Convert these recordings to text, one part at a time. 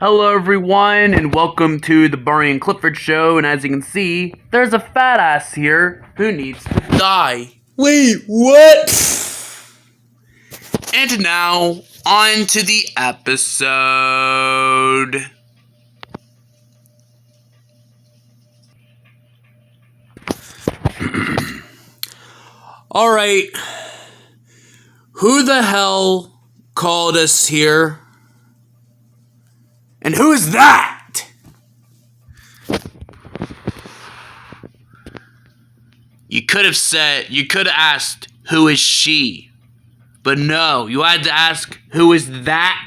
Hello everyone, and welcome to the Barney and Clifford show, and as you can see, there's a fat ass here who needs to die. Wait, what? And now, on to the episode. Alright, who the hell called us here? And who is that? You could have asked, who is she? But no, you had to ask, who is that?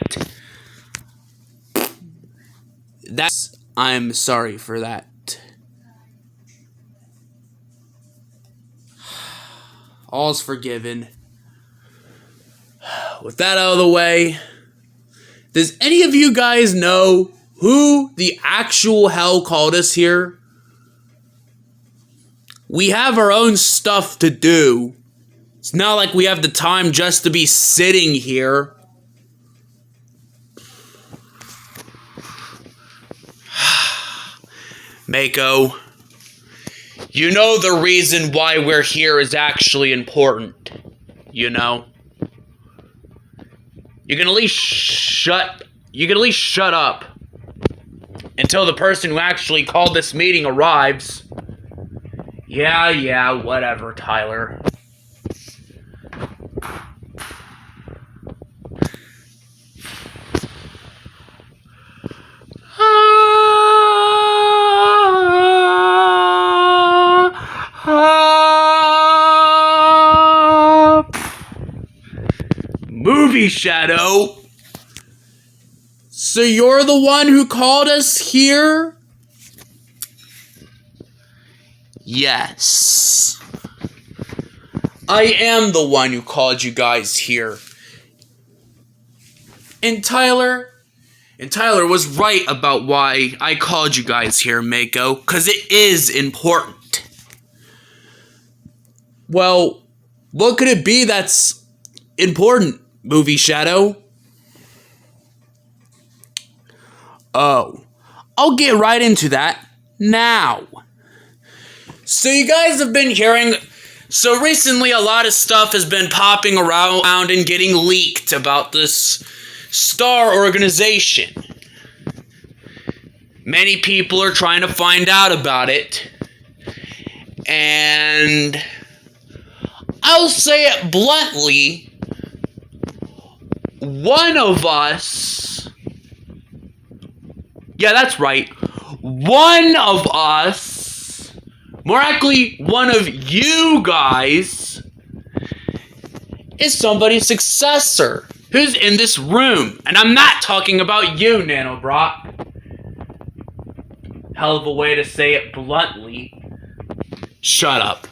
I'm sorry for that. All's forgiven. With that out of the way, does any of you guys know who the actual hell called us here? We have our own stuff to do. It's not like we have the time just to be sitting here. Mako, you know the reason why we're here is actually important, you know? You can at least shut up until the person who actually called this meeting arrives. Yeah, whatever, Tyler. Movie Shadow. So you're the one who called us here? Yes. I am the one who called you guys here. And Tyler was right about why I called you guys here, Mako, because it is important. Well, what could it be that's important, Movie Shadow? Oh, I'll get right into that now. So you guys have been hearing, so recently a lot of stuff has been popping around and getting leaked about this star organization. Many people are trying to find out about it. And I'll say it bluntly, one of us, yeah, that's right, one of us, more accurately, one of you guys, is somebody's successor who's in this room. And I'm not talking about you, Nano Brock. Hell of a way to say it bluntly. Shut up.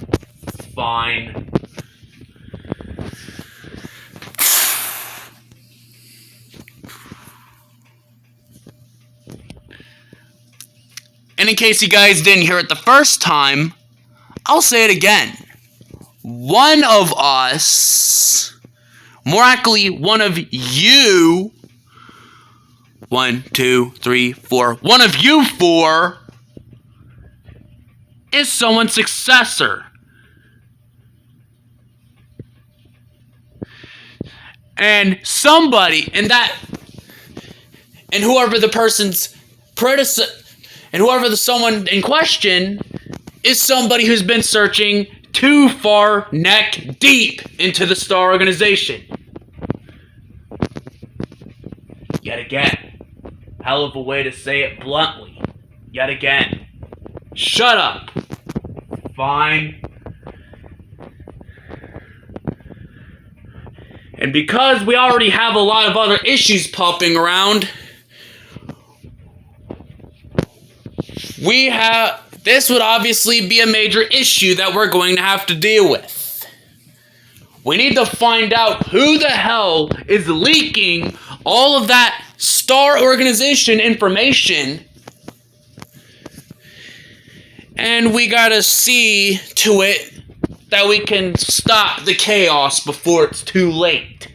Fine. And in case you guys didn't hear it the first time, I'll say it again. One of us, more accurately, one of you, 1, 2, 3, 4, one of you four is someone's successor. And somebody, and whoever the person's predecessor, and whoever the someone in question is somebody who's been searching too far neck deep into the Star Organization. Yet again. Hell of a way to say it bluntly. Yet again. Shut up. Fine. And because we already have a lot of other issues popping around, this would obviously be a major issue that we're going to have to deal with. We need to find out who the hell is leaking all of that Star Organization information. And we gotta see to it that we can stop the chaos before it's too late.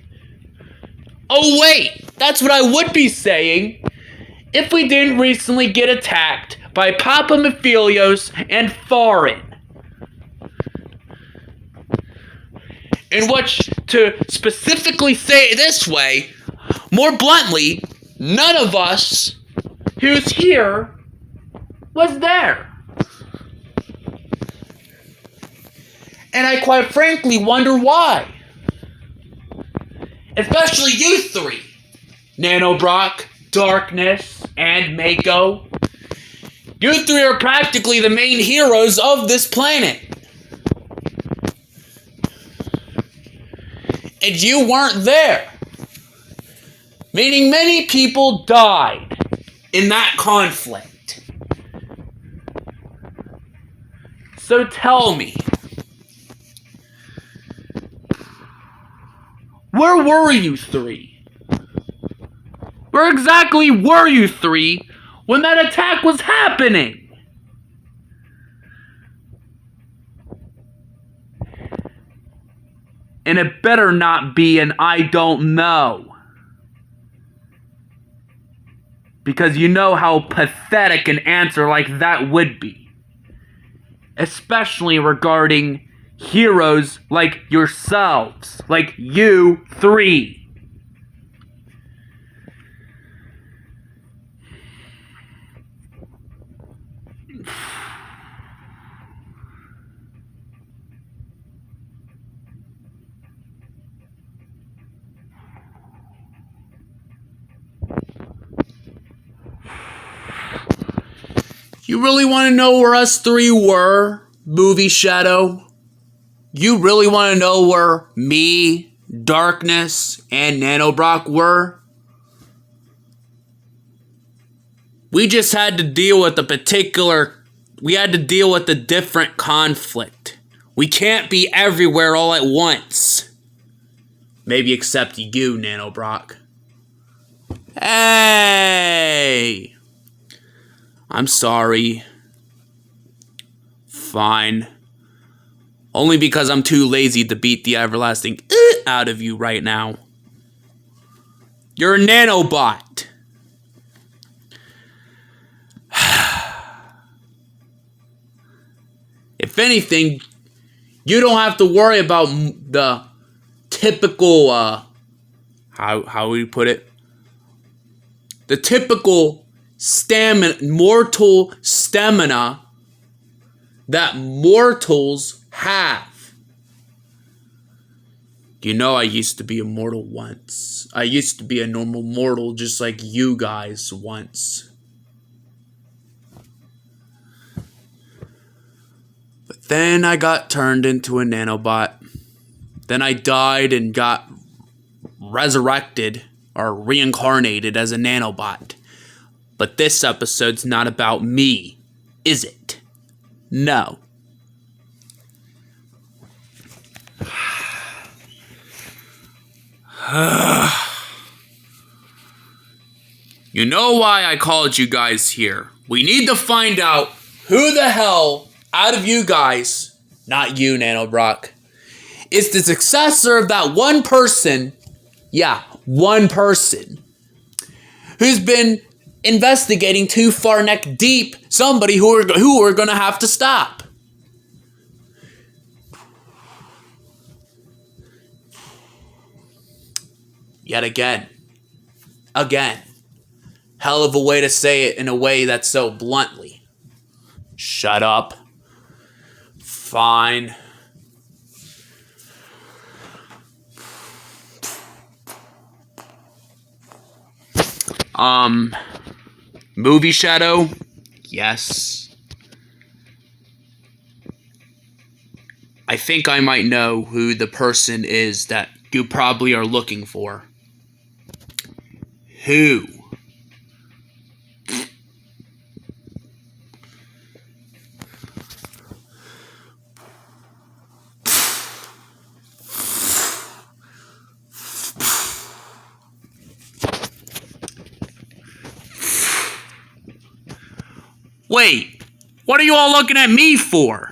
Oh wait, that's what I would be saying if we didn't recently get attacked by Papamophilios and Foreign. In which, to specifically say it this way, more bluntly, none of us who's here was there. And I quite frankly wonder why. Especially you three. Nanobrock, Darkness, and Mako. You three are practically the main heroes of this planet. And you weren't there. Meaning many people died in that conflict. So tell me, where were you three? Where exactly were you three when that attack was happening? And it better not be an I don't know. Because you know how pathetic an answer like that would be. Especially regarding heroes like yourselves. Like you three. You really want to know where us three were, Movie Shadow? You really want to know where me, Darkness, and Nanobrock were? We just had to deal with a different conflict. We can't be everywhere all at once. Maybe except you, Nanobrock. Hey! I'm sorry. Fine. Only because I'm too lazy to beat the everlasting out of you right now. You're a nanobot. If anything, you don't have to worry about the typical, how would you put it? The typical mortal stamina that mortals have. You know, I used to be immortal once. I used to be a normal mortal just like you guys once. But then I got turned into a nanobot. Then I died and got resurrected or reincarnated as a nanobot. But this episode's not about me, is it? No. You know why I called you guys here. We need to find out who the hell out of you guys, not you, Nanobrock, is the successor of that one person, yeah, one person, who's been investigating too far neck deep somebody who we're gonna have to stop. Yet again. Hell of a way to say it in a way that's so bluntly. Shut up. Fine. Movie Shadow? Yes. I think I might know who the person is that you probably are looking for. Who? Wait, what are you all looking at me for?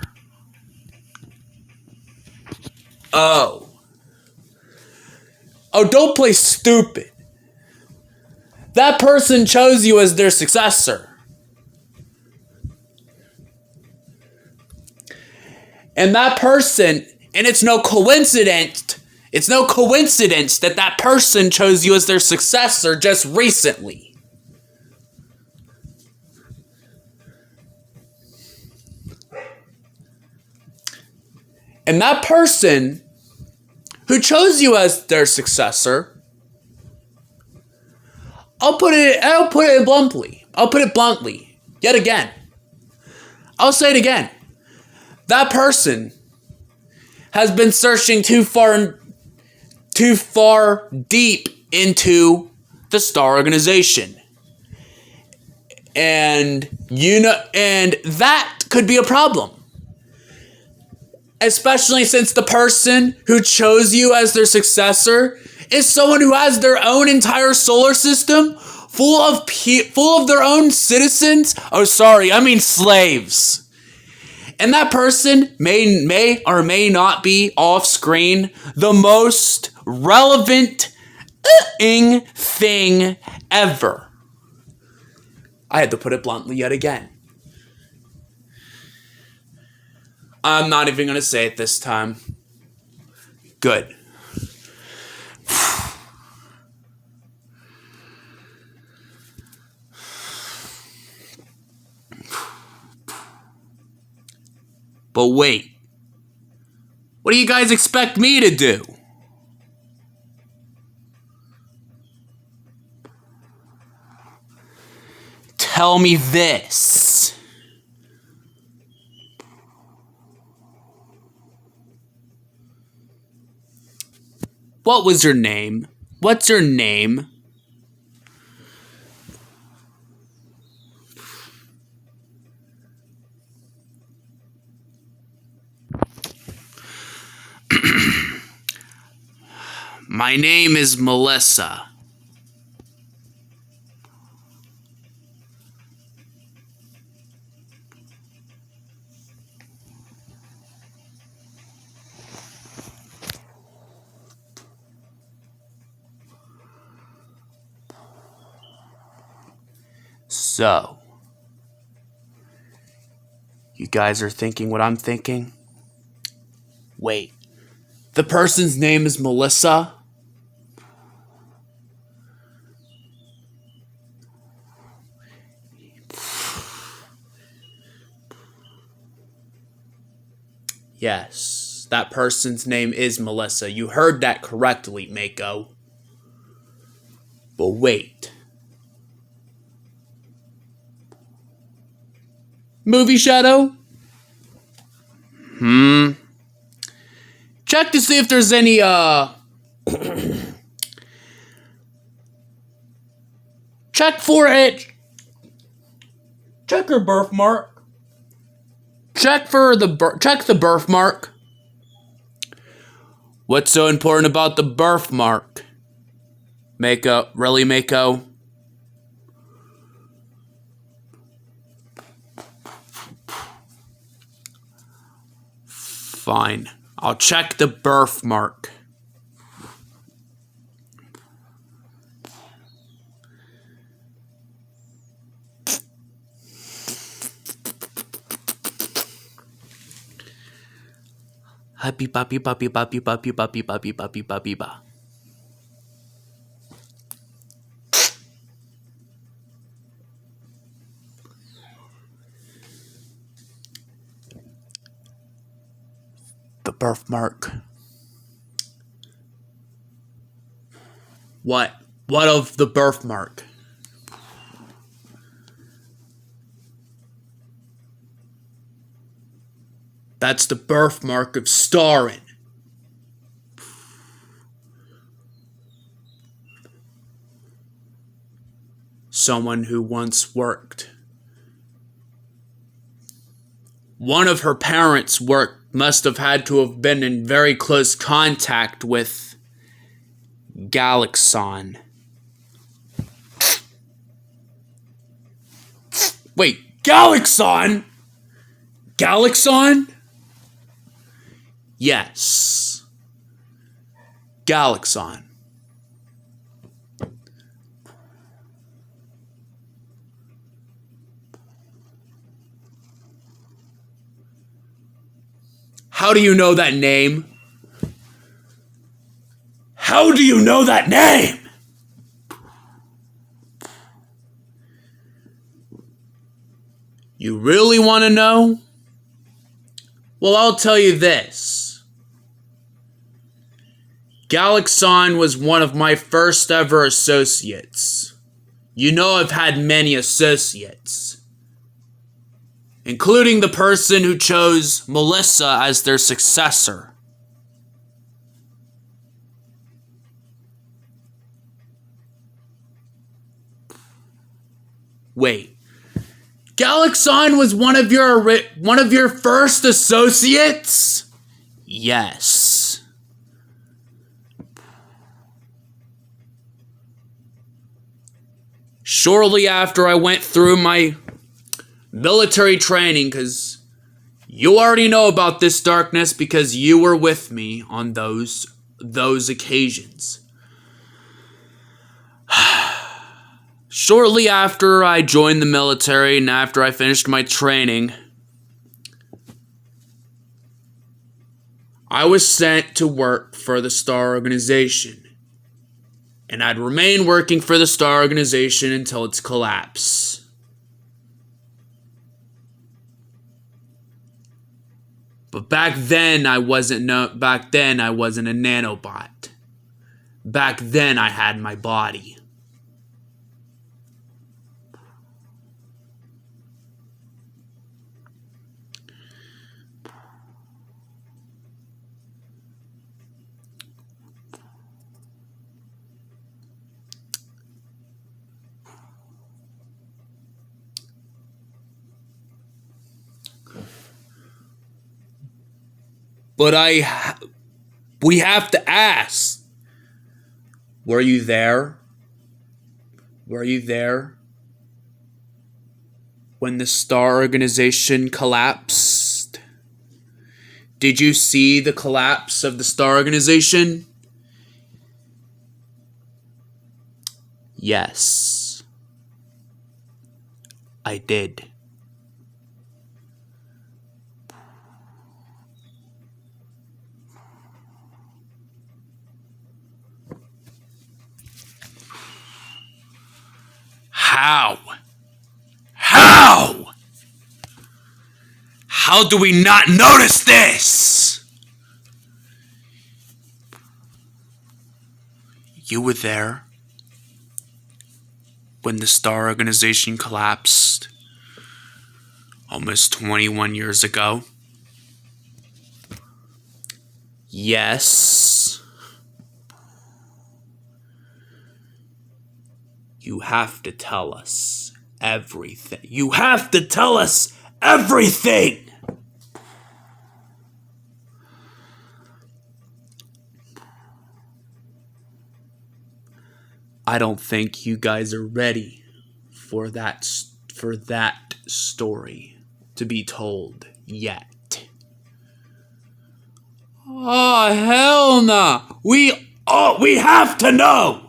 Oh, don't play stupid. that person chose you as their successor. And that person, and it's no coincidence that that person chose you as their successor just recently. And that person who chose you as their successor, I'll put it bluntly. Yet again. I'll say it again. That person has been searching too far deep into the Star Organization. And that could be a problem. Especially since the person who chose you as their successor is someone who has their own entire solar system full of their own citizens. Oh, sorry, I mean slaves. And that person may or may not be off screen the most relevant thing ever. I had to put it bluntly yet again. I'm not even going to say it this time. Good. But wait. What do you guys expect me to do? Tell me this. What was your name? What's your name? My name is Melissa. So, you guys are thinking what I'm thinking? Wait, the person's name is Melissa? Yes, that person's name is Melissa. You heard that correctly, Mako. But wait. Movie Shadow? Check to see if there's any, check for it. Check her birthmark. Check the birthmark. What's so important about the birthmark? Mako, really, Mako? Fine. I'll check the birthmark. Happy papi papi papi papi papi papi papi papi ba. The birthmark. What? What of the birthmark? That's the birthmark of Starin. Someone who once worked. One of her parents must have had to have been in very close contact with Galaxon. Wait, Galaxon? Galaxon? Yes. Galaxon. How do you know that name? How do you know that name? You really want to know? Well, I'll tell you this. Galaxon was one of my first ever associates. You know I've had many associates, including the person who chose Melissa as their successor. Wait. Galaxon was one of your first associates? Yes. Shortly after I went through my military training, because you already know about this, Darkness, because you were with me on those occasions. Shortly after I joined the military and after I finished my training, I was sent to work for the Star Organization. And I'd remain working for the Star Organization until its collapse. But back then I wasn't a nanobot. Back then I had my body. But we have to ask, were you there? Were you there when the Star Organization collapsed? Did you see the collapse of the Star Organization? Yes, I did. How? How? How do we not notice this? You were there when the Star Organization collapsed almost 21 years ago. Yes. You have to tell us everything. You have to tell us everything! I don't think you guys are ready for that story to be told yet. Oh, hell nah! We have to know!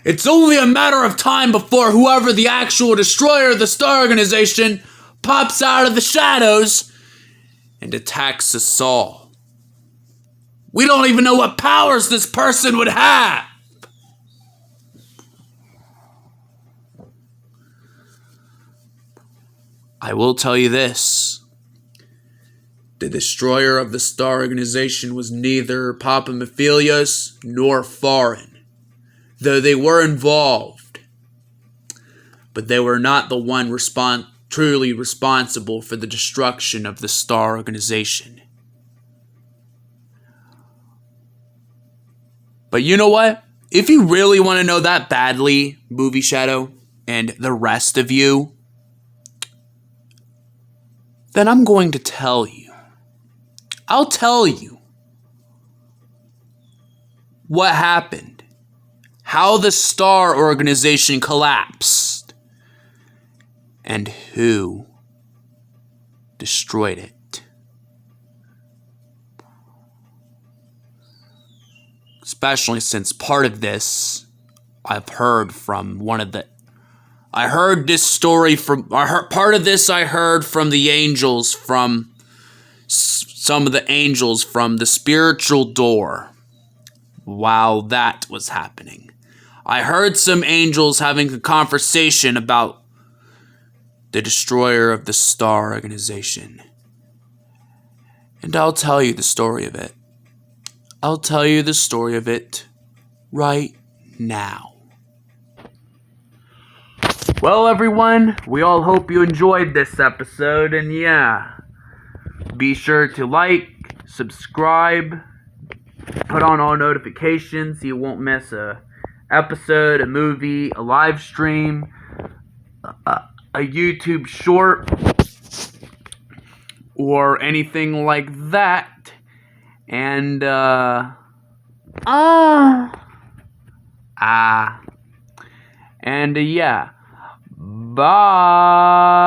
It's only a matter of time before whoever the actual destroyer of the Star Organization pops out of the shadows and attacks us all. We don't even know what powers this person would have. I will tell you this. The destroyer of the Star Organization was neither Papamophilius nor foreign, though they were involved. But they were not the one truly responsible for the destruction of the Star Organization. But you know what? If you really want to know that badly, Movie Shadow, and the rest of you, then I'm going to tell you. I'll tell you what happened, how the Star Organization collapsed, and who destroyed it. Especially since part of this I've heard from part of this I heard from the angels from some of the angels from the spiritual door while that was happening. I heard some angels having a conversation about the destroyer of the Star Organization. And I'll tell you the story of it. I'll tell you the story of it right now. Well, everyone, we all hope you enjoyed this episode, and yeah, be sure to like, subscribe, put on all notifications so you won't miss a episode, a movie, a live stream, a YouTube short, or anything like that. And yeah. Bye.